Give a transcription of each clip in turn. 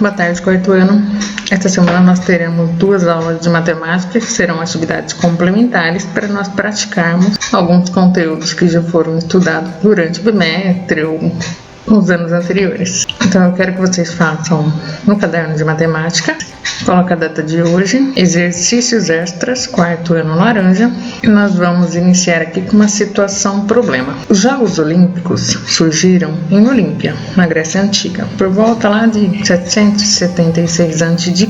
Boa tarde, quarto ano. Esta semana nós teremos 2 aulas de matemática que serão atividades complementares para nós praticarmos alguns conteúdos que já foram estudados durante o bimestre ou nos anos anteriores. Então eu quero que vocês façam no caderno de matemática, coloque a data de hoje, exercícios extras, quarto ano laranja, e nós vamos iniciar aqui com uma situação problema. Os Jogos Olímpicos surgiram em Olímpia, na Grécia Antiga, por volta lá de 776 a.C.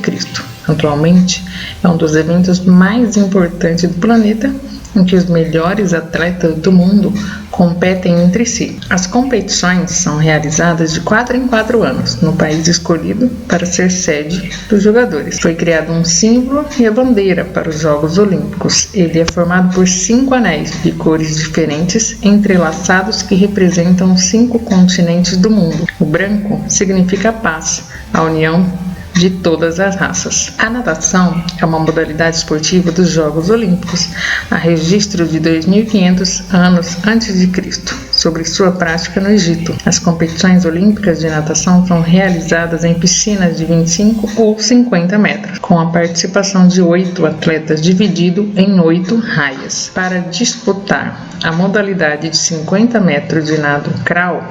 Atualmente é um dos eventos mais importantes do planeta, em que os melhores atletas do mundo competem entre si. As competições são realizadas de 4 em 4 anos, no país escolhido para ser sede dos jogadores. Foi criado um símbolo e a bandeira para os Jogos Olímpicos. Ele é formado por 5 anéis de cores diferentes, entrelaçados, que representam os 5 continentes do mundo. O branco significa paz, a união de todas as raças. A natação é uma modalidade esportiva dos Jogos Olímpicos, a registro de 2.500 anos antes de Cristo, sobre sua prática no Egito. As competições olímpicas de natação são realizadas em piscinas de 25 ou 50 metros, com a participação de 8 atletas dividido em 8 raias. Para disputar a modalidade de 50 metros de nado crawl,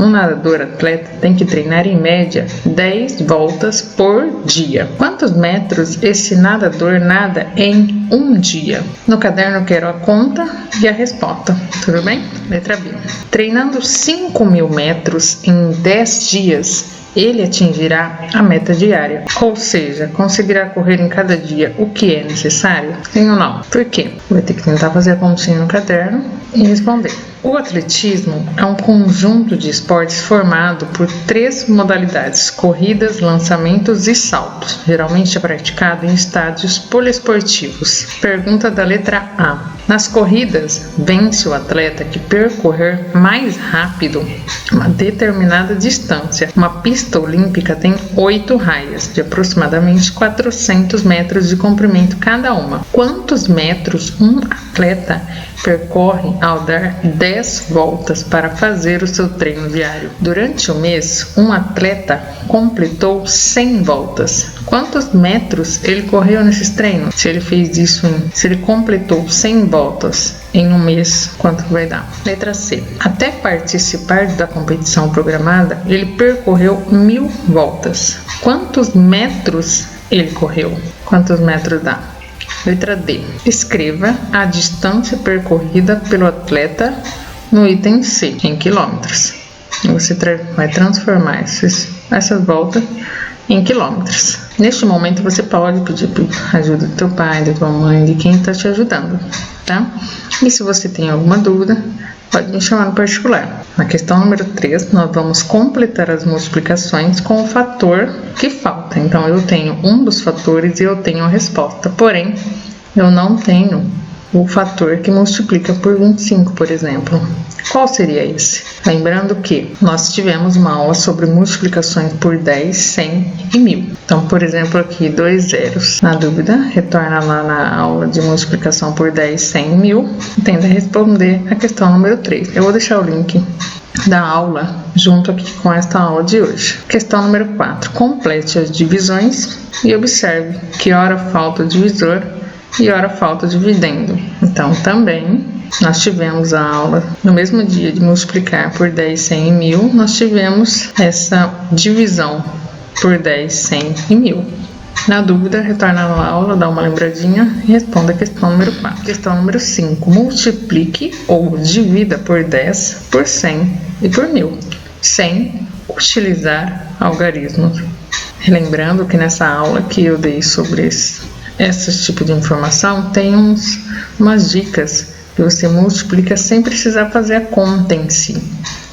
um nadador atleta tem que treinar em média 10 voltas por dia. Quantos metros esse nadador nada em um dia? No caderno eu quero a conta e a resposta, tudo bem? Letra B. Treinando 5.000 metros em 10 dias, ele atingirá a meta diária, ou seja, conseguirá correr em cada dia o que é necessário? Sim ou não? Por quê? Vai ter que tentar fazer a continha no caderno e responder. O atletismo é um conjunto de esportes formado por 3 modalidades: corridas, lançamentos e saltos. Geralmente é praticado em estádios poliesportivos. Pergunta da letra A. Nas corridas, vence o atleta que percorrer mais rápido uma determinada distância. Uma pista olímpica tem 8 raias, de aproximadamente 400 metros de comprimento cada uma. Quantos metros um atleta percorre ao dar 10 voltas para fazer o seu treino diário? Durante o mês, um atleta completou 100 voltas. Quantos metros ele correu nesses treinos? Se ele completou 100 voltas em um mês, quanto vai dar? Letra C. Até participar da competição programada, ele percorreu 1.000 voltas. Quantos metros ele correu? Quantos metros dá? Letra D. Escreva a distância percorrida pelo atleta no item C, em quilômetros. Você vai transformar essas voltas em quilômetros. Neste momento você pode pedir ajuda do teu pai, da tua mãe, de quem está te ajudando, tá? E se você tem alguma dúvida, pode me chamar no particular. Na questão número 3, nós vamos completar as multiplicações com o fator que falta. Então, eu tenho um dos fatores e eu tenho a resposta. Porém, eu não tenho o fator que multiplica por 25, por exemplo. Qual seria esse? Lembrando que nós tivemos uma aula sobre multiplicações por 10, 100 e 1000. Então, por exemplo, aqui 2 zeros. Na dúvida, retorna lá na aula de multiplicação por 10, 100 e 1000 e tenta responder a questão número 3. Eu vou deixar o link da aula junto aqui com esta aula de hoje. Questão número 4. Complete as divisões e observe que hora falta o divisor e hora falta o dividendo. Então, também nós tivemos a aula no mesmo dia de multiplicar por 10, 100 e 1000, nós tivemos essa divisão por 10, 100 e 1000. Na dúvida, retorna na aula, dá uma lembradinha e responda a questão número 4. Questão número 5. Multiplique ou divida por 10, por 100 e por 1000, sem utilizar algarismos. Lembrando que nessa aula que eu dei sobre esse tipo de informação, tem umas dicas que você multiplica sem precisar fazer a conta em si,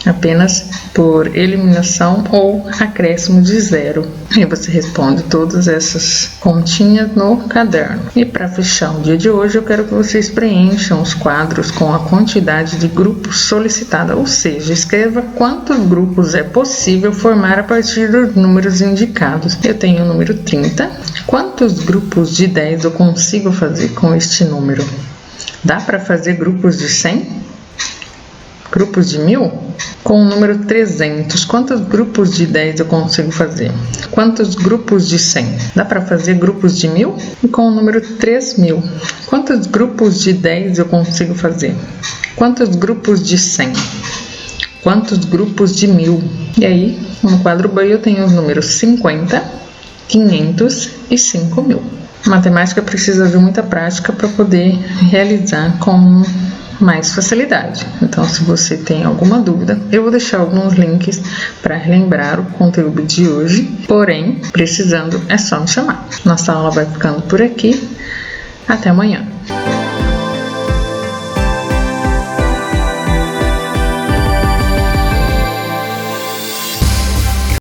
apenas por eliminação ou acréscimo de 0. E você responde todas essas continhas no caderno. E para fechar o dia de hoje, eu quero que vocês preencham os quadros com a quantidade de grupos solicitada, ou seja, escreva quantos grupos é possível formar a partir dos números indicados. Eu tenho o número 30. Quantos grupos de 10 eu consigo fazer com este número? Dá para fazer grupos de 100? grupos de 1000? Com o número 300, quantos grupos de 10 eu consigo fazer? Quantos grupos de 100? Dá para fazer grupos de 1000? E com o número 3000, quantos grupos de 10 eu consigo fazer? Quantos grupos de 100? Quantos grupos de 1000? E aí, no quadro B eu tenho os números 50, 500 e 5000. Matemática precisa de muita prática para poder realizar com mais facilidade. Então, se você tem alguma dúvida, eu vou deixar alguns links para relembrar o conteúdo de hoje. Porém, precisando, é só me chamar. Nossa aula vai ficando por aqui. Até amanhã.